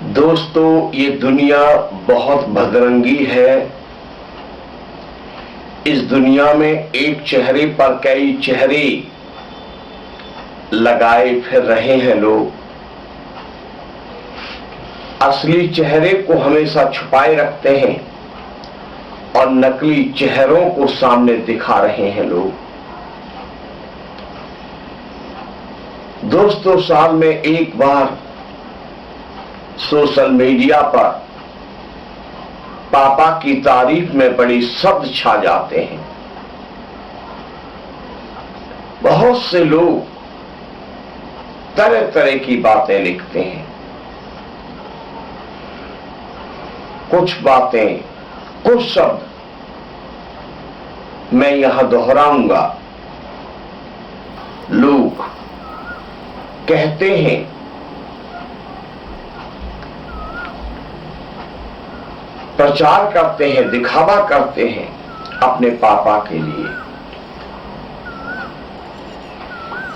दोस्तों, ये दुनिया बहुत भदरंगी है। इस दुनिया में एक चेहरे पर कई चेहरे लगाए फिर रहे हैं लोग। असली चेहरे को हमेशा छुपाए रखते हैं और नकली चेहरों को सामने दिखा रहे हैं लोग। दोस्तों, साल में एक बार सोशल मीडिया पर पापा की तारीफ में बड़े शब्द छा जाते हैं। बहुत से लोग तरह तरह की बातें लिखते हैं। कुछ बातें, कुछ शब्द मैं यहां दोहराऊंगा। लोग कहते हैं प्रचार करते हैं, दिखावा करते हैं अपने पापा के लिए।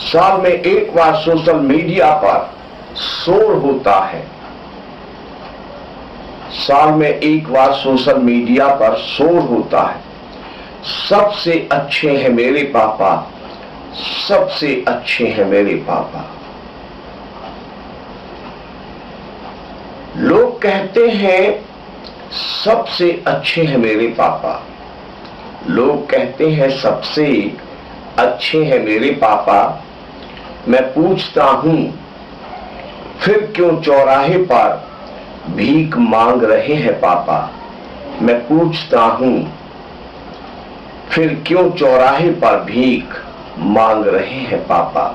साल में एक बार सोशल मीडिया पर शोर होता है। साल में एक बार सोशल मीडिया पर शोर होता है। सबसे अच्छे हैं मेरे पापा, सबसे अच्छे हैं मेरे पापा। लोग कहते हैं सबसे अच्छे हैं मेरे पापा। लोग कहते हैं सबसे अच्छे हैं मेरे पापा। मैं पूछता हूं फिर क्यों चौराहे पर भीख मांग रहे हैं पापा। मैं पूछता हूं फिर क्यों चौराहे पर भीख मांग रहे हैं पापा।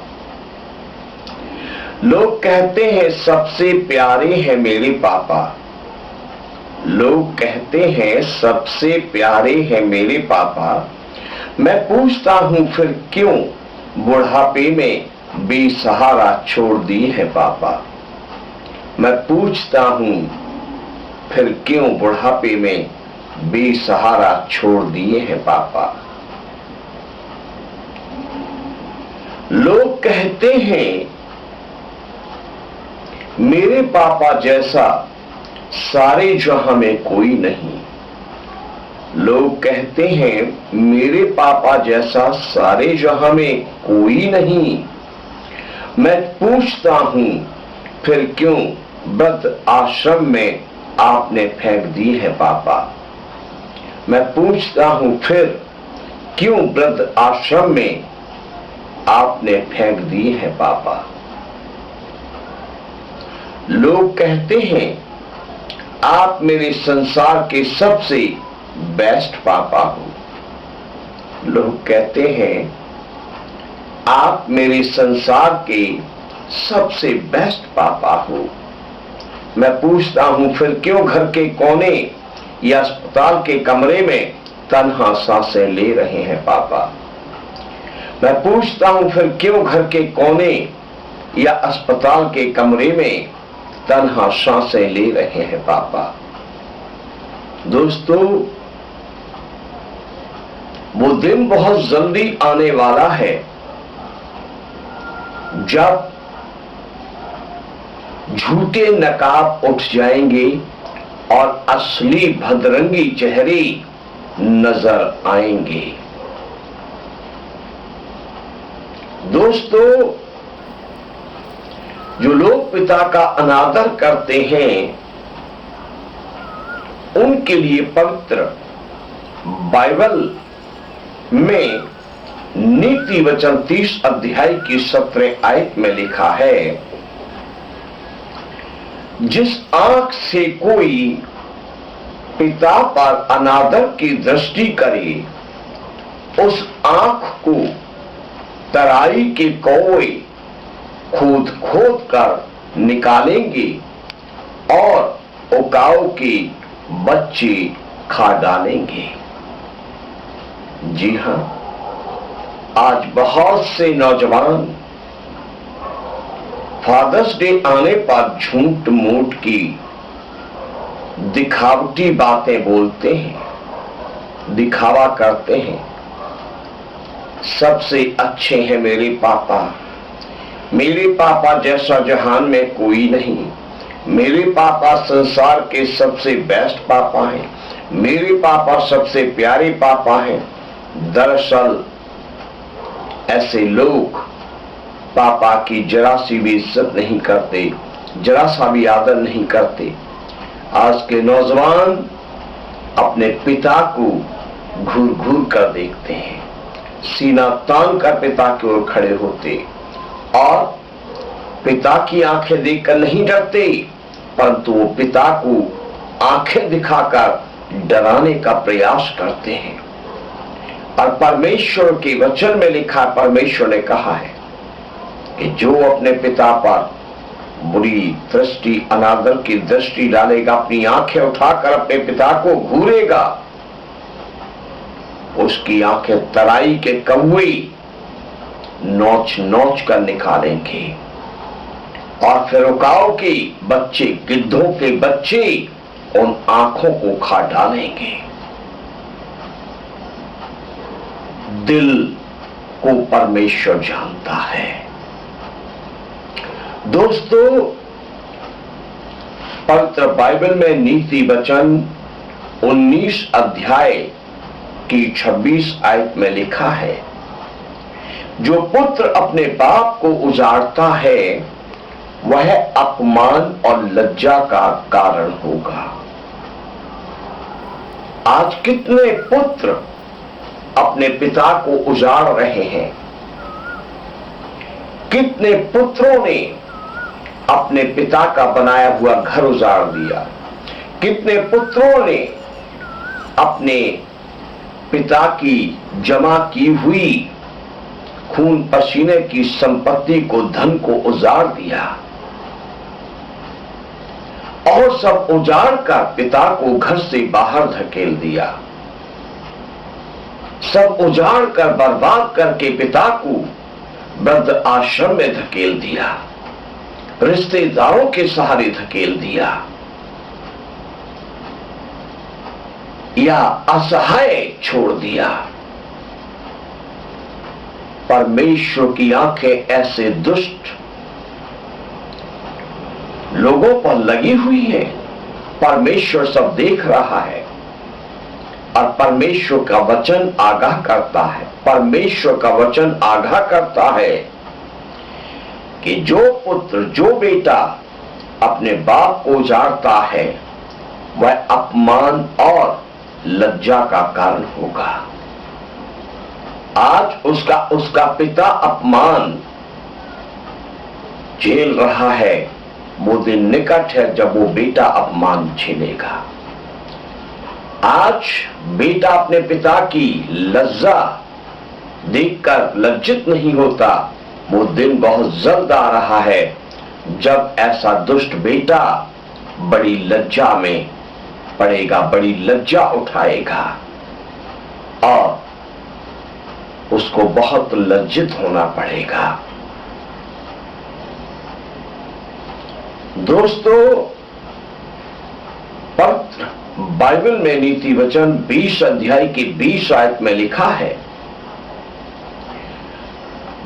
लोग कहते हैं सबसे प्यारे हैं मेरे पापा। लोग कहते हैं सबसे प्यारे हैं मेरे पापा। मैं पूछता हूं फिर क्यों बुढ़ापे में बेसहारा छोड़ दिए हैं पापा। मैं पूछता हूं फिर क्यों बुढ़ापे में बेसहारा छोड़ दिए हैं पापा। लोग कहते हैं मेरे पापा जैसा सारे जहां में कोई नहीं। लोग कहते हैं मेरे पापा जैसा सारे जहां में कोई नहीं। मैं पूछता हूं फिर क्यों वृद्ध आश्रम में आपने फेंक दी है पापा। मैं पूछता हूं फिर क्यों वृद्ध आश्रम में आपने फेंक दी है पापा। लोग कहते हैं आप मेरे संसार के सबसे बेस्ट पापा हो। लोग कहते हैं आप मेरे संसार के सबसे बेस्ट पापा हो। मैं पूछता हूं फिर क्यों घर के कोने या अस्पताल के कमरे में तन्हा सांसें ले रहे हैं पापा। मैं पूछता हूं फिर क्यों घर के कोने या अस्पताल के कमरे में तन्हा सांसें ले रहे हैं पापा। दोस्तों, वो दिन बहुत जल्दी आने वाला है जब झूठे नकाब उठ जाएंगे और असली भदरंगी चेहरे नजर आएंगे। दोस्तों, जो लोग पिता का अनादर करते हैं उनके लिए पवित्र बाइबल में नीति वचन 30 अध्याय की 17 आयत में लिखा है, जिस आंख से कोई पिता पर अनादर की दृष्टि करे उस आंख को तराई के कौवे खोद खोद कर निकालेंगे और उकाऊ के बच्चे खा डालेंगे। जी हां, आज बहुत से नौजवान फादर्स डे आने पर झूठ मूठ की दिखावटी बातें बोलते हैं, दिखावा करते हैं। सबसे अच्छे हैं मेरे पापा जैसा जहान में कोई नहीं। मेरे पापा संसार के सबसे बेस्ट पापा हैं, मेरे पापा सबसे प्यारे पापा हैं। दरअसल ऐसे लोग पापा की जरा सी भी इज्जत नहीं करते, जरा सा भी आदर नहीं करते। आज के नौजवान अपने पिता को घूर घूर कर देखते हैं, सीना तान कर पिता की ओर खड़े होते और पिता की आंखें देखकर नहीं डरते, परंतु वो पिता को आंखें दिखाकर डराने का प्रयास करते हैं। और परमेश्वर के वचन में लिखा, परमेश्वर ने कहा है कि जो अपने पिता पर बुरी दृष्टि, अनादर की दृष्टि डालेगा, अपनी आंखें उठाकर अपने पिता को घूरेगा, उसकी आंखें तराई के कौवे नोच नोच कर निकालेंगे और फिरौकाओं के बच्चे, गिद्धों के बच्चे उन आंखों को खा डालेंगे। दिल को परमेश्वर जानता है। दोस्तों, पवित्र बाइबल में नीति वचन 19 अध्याय की 26 आयत में लिखा है, जो पुत्र अपने बाप को उजाड़ता है वह अपमान और लज्जा का कारण होगा। आज कितने पुत्र अपने पिता को उजाड़ रहे हैं, कितने पुत्रों ने अपने पिता का बनाया हुआ घर उजाड़ दिया, कितने पुत्रों ने अपने पिता की जमा की हुई खून पसीने की संपत्ति को, धन को उजाड़ दिया और सब उजाड़ कर पिता को घर से बाहर धकेल दिया। सब उजाड़ कर बर्बाद करके पिता को वृद्ध आश्रम में धकेल दिया, रिश्तेदारों के सहारे धकेल दिया या असहाय छोड़ दिया। परमेश्वर की आंखें ऐसे दुष्ट लोगों पर लगी हुई है। परमेश्वर सब देख रहा है और परमेश्वर का वचन आगाह करता है। परमेश्वर का वचन आगाह करता है कि जो पुत्र, जो बेटा अपने बाप को उजाड़ता है वह अपमान और लज्जा का कारण होगा। आज उसका पिता अपमान झेल रहा है, वो दिन निकट है जब वो बेटा अपमान झेलेगा। आज बेटा अपने पिता की लज्जा देखकर लज्जित नहीं होता, वो दिन बहुत जल्द आ रहा है जब ऐसा दुष्ट बेटा बड़ी लज्जा में पड़ेगा, बड़ी लज्जा उठाएगा और उसको बहुत लज्जित होना पड़ेगा। दोस्तों, पवित्र बाइबल में नीति वचन 20 अध्याय की 20 आयत में लिखा है,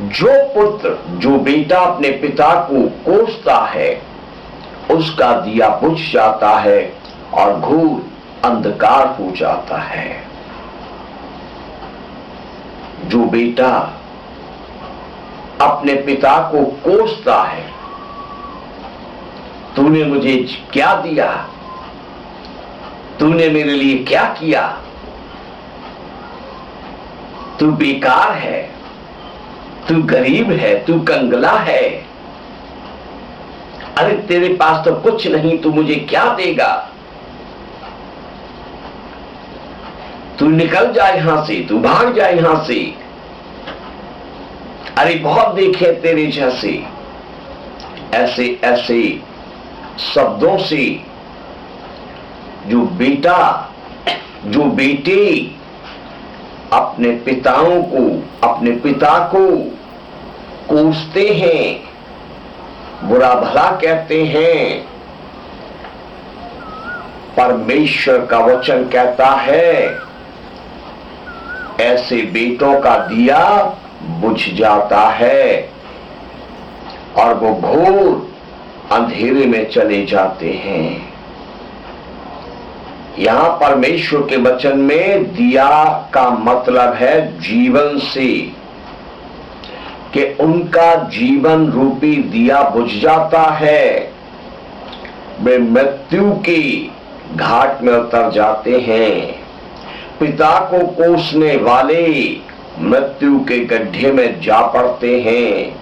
जो पुत्र, जो बेटा अपने पिता को कोसता है उसका दिया बुझ जाता है और घोर अंधकार हो जाता है। जो बेटा अपने पिता को कोसता है, तूने मुझे क्या दिया, तूने मेरे लिए क्या किया, तू बेकार है, तू गरीब है, तू कंगला है, अरे तेरे पास तो कुछ नहीं, तू मुझे क्या देगा, तू निकल जा यहां से, तू भाग जा यहां से, अरे बहुत देखे तेरे जैसे। ऐसे ऐसे शब्दों से जो बेटा, जो बेटे अपने पिताओं को, अपने पिता को कोसते हैं, बुरा भला कहते हैं, परमेश्वर का वचन कहता है ऐसे बेटों का दिया बुझ जाता है और वो घोर अंधेरे में चले जाते हैं। यहां परमेश्वर के वचन में दिया का मतलब है जीवन से, कि उनका जीवन रूपी दिया बुझ जाता है, वे मृत्यु की घाट में उतर जाते हैं। पिता को कोसने वाले मृत्यु के गड्ढे में जा पड़ते हैं,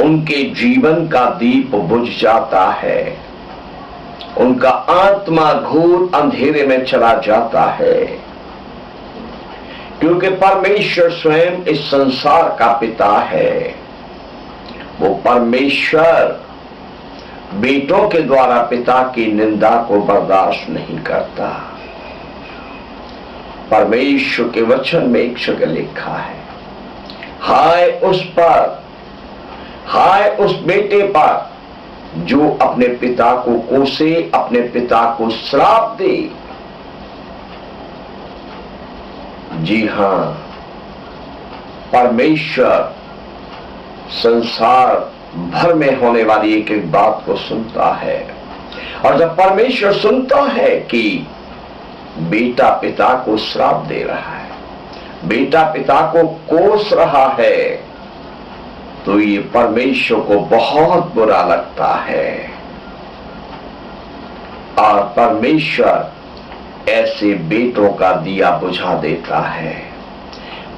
उनके जीवन का दीप बुझ जाता है, उनका आत्मा घोर अंधेरे में चला जाता है, क्योंकि परमेश्वर स्वयं इस संसार का पिता है। वो परमेश्वर बेटों के द्वारा पिता की निंदा को बर्दाश्त नहीं करता। परमेश्वर के वचन में एक जगह लिखा है, हाय उस पर, हाय उस बेटे पर जो अपने पिता को कोसे, अपने पिता को श्राप दे। जी हां, परमेश्वर संसार भर में होने वाली एक एक बात को सुनता है, और जब परमेश्वर सुनता है कि बेटा पिता को श्राप दे रहा है, बेटा पिता को कोस रहा है, तो ये परमेश्वर को बहुत बुरा लगता है। और परमेश्वर ऐसे बेटों का दिया बुझा देता है।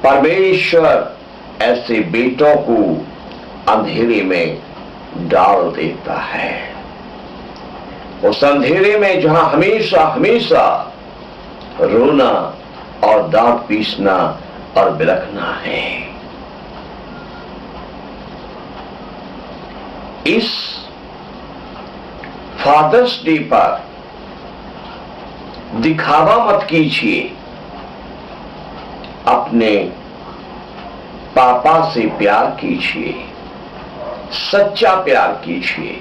परमेश्वर ऐसे बेटों को अंधेरे में डाल देता है, उस अंधेरे में जहां हमेशा हमेशा रोना और दांत पीसना और बिलखना है। इस फादर्स डे पर दिखावा मत कीजिए, अपने पापा से प्यार कीजिए, सच्चा प्यार कीजिए।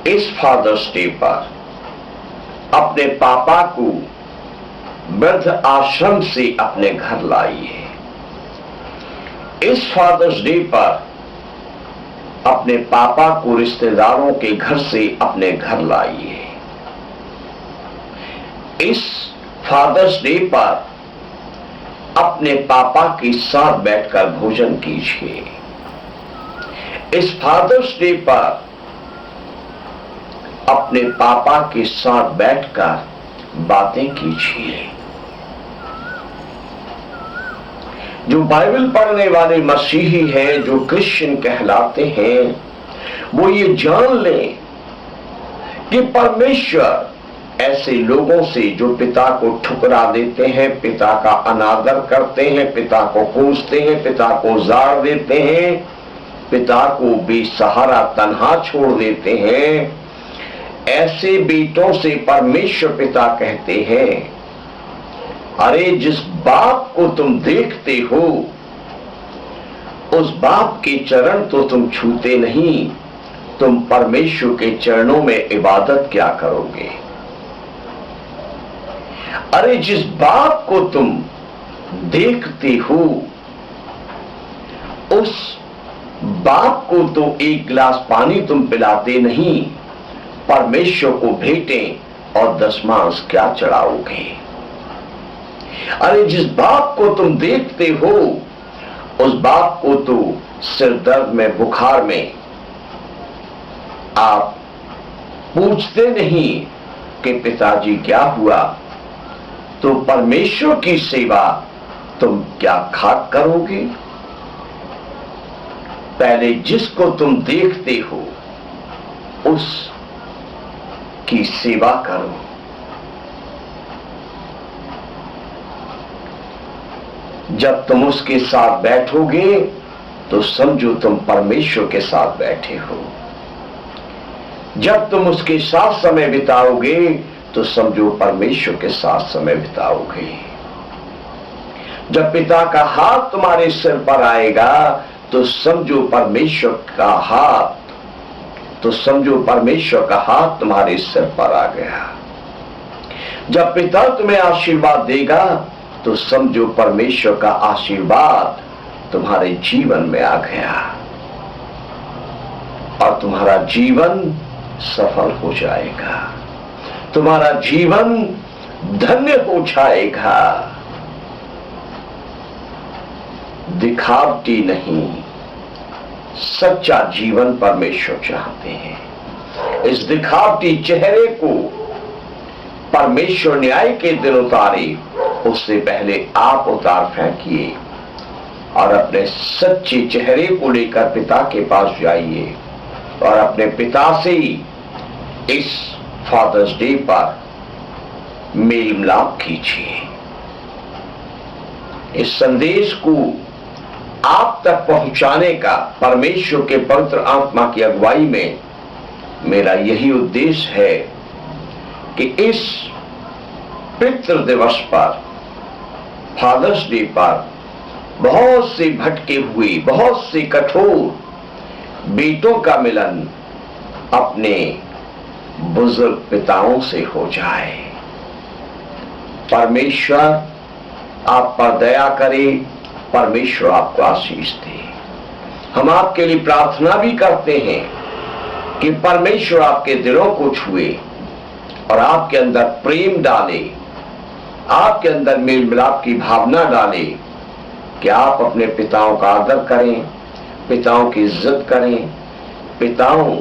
इस फादर्स डे पर अपने पापा को वृद्ध आश्रम से अपने घर लाइए। इस फादर्स डे पर अपने पापा को रिश्तेदारों के घर से अपने घर लाइए। इस फादर्स डे पर अपने पापा के साथ बैठकर भोजन कीजिए। इस फादर्स डे पर अपने पापा के साथ बैठकर बातें कीजिए। जो बाइबल पढ़ने वाले मसीही हैं, जो क्रिश्चियन कहलाते हैं, वो ये जान लें कि परमेश्वर ऐसे लोगों से जो पिता को ठुकरा देते हैं, पिता का अनादर करते हैं, पिता को कोसते हैं, पिता को जाड़ देते हैं, पिता को बेसहारा तन्हा छोड़ देते हैं, ऐसे बेटों से परमेश्वर पिता कहते हैं, अरे जिस बाप को तुम देखते हो उस बाप के चरण तो तुम छूते नहीं, तुम परमेश्वर के चरणों में इबादत क्या करोगे। अरे जिस बाप को तुम देखते हो उस बाप को तो एक गिलास पानी तुम पिलाते नहीं, परमेश्वर को भेंटें और दशमांश क्या चढ़ाओगे। अरे जिस बाप को तुम देखते हो उस बाप को तो सिर दर्द में, बुखार में आप पूछते नहीं कि पिताजी क्या हुआ, तो परमेश्वर की सेवा तुम क्या खाक करोगे। पहले जिसको तुम देखते हो उस की सेवा करो। जब तुम उसके साथ बैठोगे तो समझो तुम परमेश्वर के साथ बैठे हो। जब तुम उसके साथ समय बिताओगे तो समझो परमेश्वर के साथ समय बिताओगे। जब पिता का हाथ तुम्हारे सिर पर आएगा तो समझो परमेश्वर का हाथ, तो समझो परमेश्वर का हाथ तुम्हारे सिर पर आ गया। जब पिता तुम्हें आशीर्वाद देगा तो समझो परमेश्वर का आशीर्वाद तुम्हारे जीवन में आ गया। और तुम्हारा जीवन सफल हो जाएगा, तुम्हारा जीवन धन्य हो जाएगा। दिखावटी नहीं, सच्चा जीवन परमेश्वर चाहते हैं। इस दिखावटी चेहरे को परमेश्वर न्याय के दिन उतारे, उससे पहले आप उतार फेंकिए और अपने सच्चे चेहरे को लेकर पिता के पास जाइए और अपने पिता से इस फादर्स डे पर मेल मिलाप कीजिए। इस संदेश को आप तक पहुंचाने का परमेश्वर के पवित्र आत्मा की अगुवाई में मेरा यही उद्देश्य है कि इस पितृ दिवस पर, फादर्स डे पर, बहुत से भटके हुए, बहुत से कठोर बेटों का मिलन अपने बुजुर्ग पिताओं से हो जाए। परमेश्वर आप पर दया करे, परमेश्वर आपको आशीष दे। हम आपके लिए प्रार्थना भी करते हैं कि परमेश्वर आपके दिलों को छुए और आपके अंदर प्रेम डाले, आपके अंदर मेल मिलाप की भावना डाले कि आप अपने पिताओं का आदर करें, पिताओं की इज्जत करें, पिताओं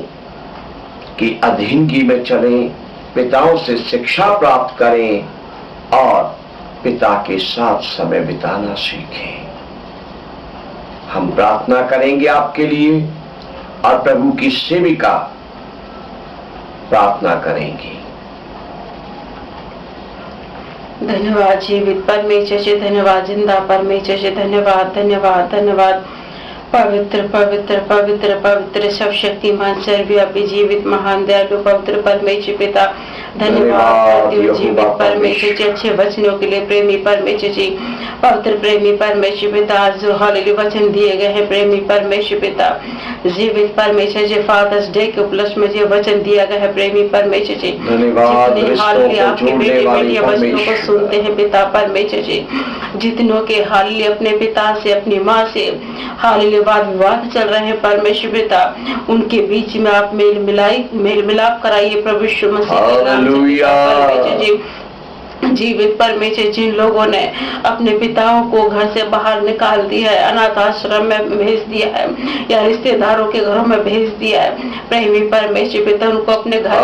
की अधीनगी में चलें, पिताओं से शिक्षा प्राप्त करें और पिता के साथ समय बिताना सीखें। हम प्रार्थना करेंगे आपके लिए और प्रभु की सेविका प्रार्थना करेंगी। धन्यवाद जीवित परमेश्वर जी, धन्यवाद जिंदा परमेश्वर जी, धन्यवाद धन्यवाद धन्यवाद। पवित्र पवित्र पवित्र पवित्र सब शक्तिमान सर्वव्यापी जीवित महान दयालु पवित्र परमेश्वर पिता, धन्यवाद जीवित परमेश्वर जी अच्छे वचनों के लिए। प्रेमी परमेश्वर जी, पवित्र प्रेमी परमेश्वर पिता, आज जो हालेलुया वचन दिए गए हैं प्रेमी परमेश्वर पिता, जीवित परमेश्वर जी फादर्स डे के उपलक्ष्य में जो वचन दिया गया है प्रेमी परमेश्वर जी, जितने हालेलुया आपके बेटे बेटियां वचनों को सुनते हैं पिता परमेश्वर जी, जितनों के हालेलुया अपने पिता से, अपनी माँ से हालेलुया वाद विवाद चल रहे हैं परमेश्वर पिता, उनके बीच में आप मेल मिलाप कराइए प्रभु यीशु मसीह के नाम से परमेश्वर जी। जीवित परमेश्वर, जिन लोगों ने अपने पिताओं को घर से बाहर निकाल दिया है, अनाथ आश्रम में भेज दिया है या रिश्तेदारों के घरों में भेज दिया है, प्रेमी परमेश्वर पिता उनको अपने घर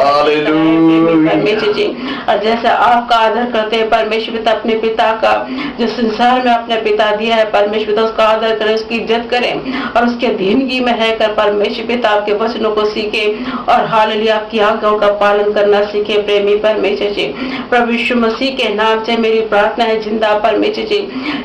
परमेश्वर जी, और जैसा आपका आदर करते हैं परमेश्वर पिता अपने पिता का, जो संसार में अपने पिता दिया है परमेश्वर पिता, उसका आदर करें, उसकी इज्जत करें और उसके अधीनगी में रहकर परमेश्वर पिता आपके वचनों को सीखे और हालेलुया आपकी आज्ञाओं का पालन करना सीखे प्रेमी परमेश्वर जी। प्रभु यीशु मसीह के नाम से मेरी प्रार्थना है जिंदा परमेश्वर जी,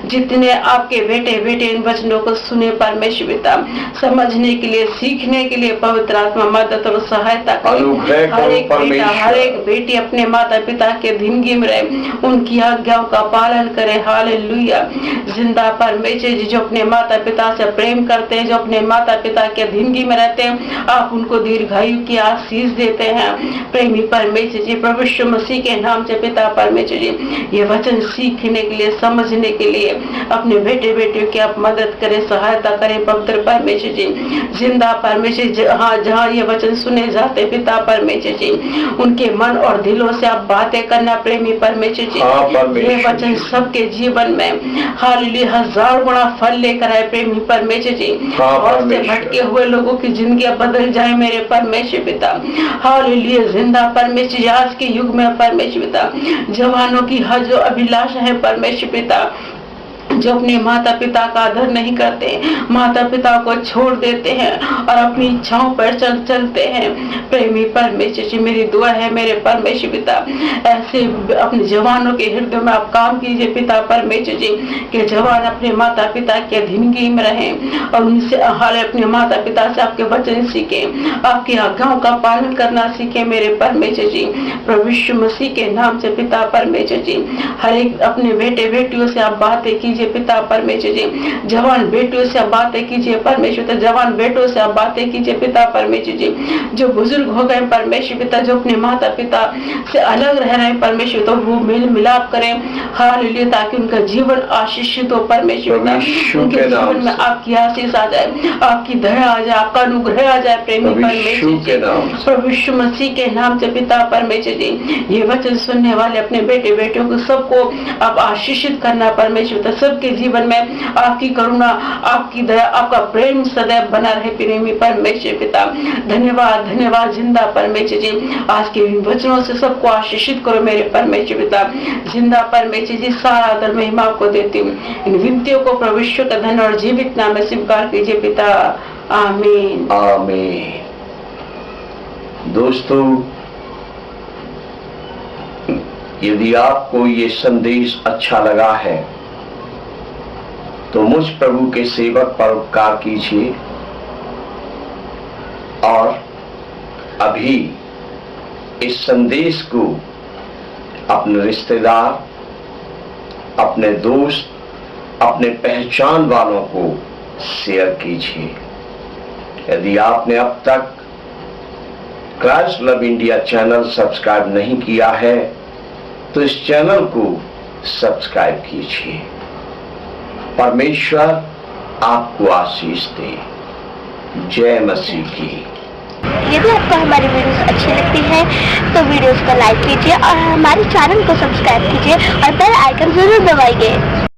जितने आपके बेटे बेटे इन वचनों को सुने परमेश्वर पिता, समझने के लिए, सीखने के लिए पवित्र आत्मा मदद और सहायता करे। हर एक बेटा, हर एक बेटी अपने माता पिता के अधीनगी में रहे, उनकी आज्ञाओं का पालन करे। हालेलुया जिंदा परमेश्वर जी, जो अपने माता पिता से प्रेम करते हैं, जो अपने माता पिता के अधीनगी में रहते हैं, आप उनको दीर्घायु की आशीष देते हैं प्रेमी परमेश्वर जी। प्रभु यीशु मसीह के नाम से पिता परमेश्वर जी, ये वचन सीखने के लिए, समझने के लिए अपने बेटे बेटियों की आप मदद करें, सहायता करें पवित्र परमेश्वर जी। जिंदा परमेश्वर जी, जहाँ ये वचन सुने जाते पिता परमेश्वर जी, उनके मन और दिलों से आप बातें करना प्रेमी परमेश्वर जी। ये वचन सबके जीवन में हालेलुया हजार गुना फल लेकर आए प्रेमी परमेश्वर जी। और से भटके हुए लोगों की जिंदगी बदल जाए मेरे परमेश्वर पिता। हालेलुया जिंदा परमेश्वर जी, आज के युग में परमेश्वर पिता जवानों की हर जो अभिलाषा है परमेश्वर पिता, जो अपने माता पिता का आदर नहीं करते, माता पिता को छोड़ देते हैं और अपनी इच्छाओं पर चलते हैं प्रेमी परमेश्वर जी, मेरी दुआ है मेरे परमेश्वर पिता, ऐसे अपने जवानों के हृदय में आप काम कीजिए पिता परमेश्वर जी, कि जवान अपने माता पिता के अधीनगी में रहें और उनसे हाल अपने माता पिता से आपके वचन सीखे, आपकी आज्ञाओं का पालन करना सीखे मेरे परमेश्वर जी। प्रभु यीशु मसीह के नाम से पिता परमेश्वर जी, हर एक अपने बेटे बेटियों से आप बातें कीजिए पिता परमेश्वर जी। जवान बेटों से आप बातें कीजिए परमेश्वर पिता, जवान बेटों से आप बातें कीजिए पिता परमेश्वर जी। जो बुजुर्ग हो गए परमेश्वर पिता, जो अपने माता पिता से अलग रह रहे हैं परमेश्वर, तो वो मेल मिलाप करें हालेलुया, ताकि उनका जीवन आशीषित हो परमेश्वर पिता। उनके जीवन में आपकी आशीष आ जाए, आपकी दया आ जाए, आपका अनुग्रह आ जाए प्रेमी परमेश्वर जी। प्रभु यीशु मसीह के नाम से पिता परमेश्वर जी, ये वचन सुनने वाले अपने बेटे बेटियों को सबको आप आशीषित करना परमेश्वर पिता। सबके जीवन में आपकी करुणा, आपकी दया, आपका प्रेम सदैव बना रहे प्रेमी परमेश्वर पिता। धन्यवाद धन्यवाद जिंदा परमेश्वर जी। आज के इन वचनों से सबको आशीषित करो मेरे परमेश्वर पिता। जिंदा परमेश्वर जी, सारा आदर महिमा को देती हूँ। इन विनतियों को प्रभु यीशु का धन्य और जीवित नाम में स्वीकार कीजिए पिता, आमीन आमीन। दोस्तों, यदि आपको ये संदेश अच्छा लगा है तो मुझ प्रभु के सेवक पर उपकार कीजिए और अभी इस संदेश को अपने रिश्तेदार, अपने दोस्त, अपने पहचान वालों को शेयर कीजिए। यदि आपने अब तक Christ love India channel subscribe नहीं किया है तो इस चैनल को सब्सक्राइब कीजिए। परमेश्वर आपको आशीष दे। जय मसीह की। यदि आपको हमारी वीडियोस अच्छी लगती है तो वीडियोस को लाइक कीजिए और हमारे चैनल को सब्सक्राइब कीजिए और बेल आइकन जरूर दबाइए।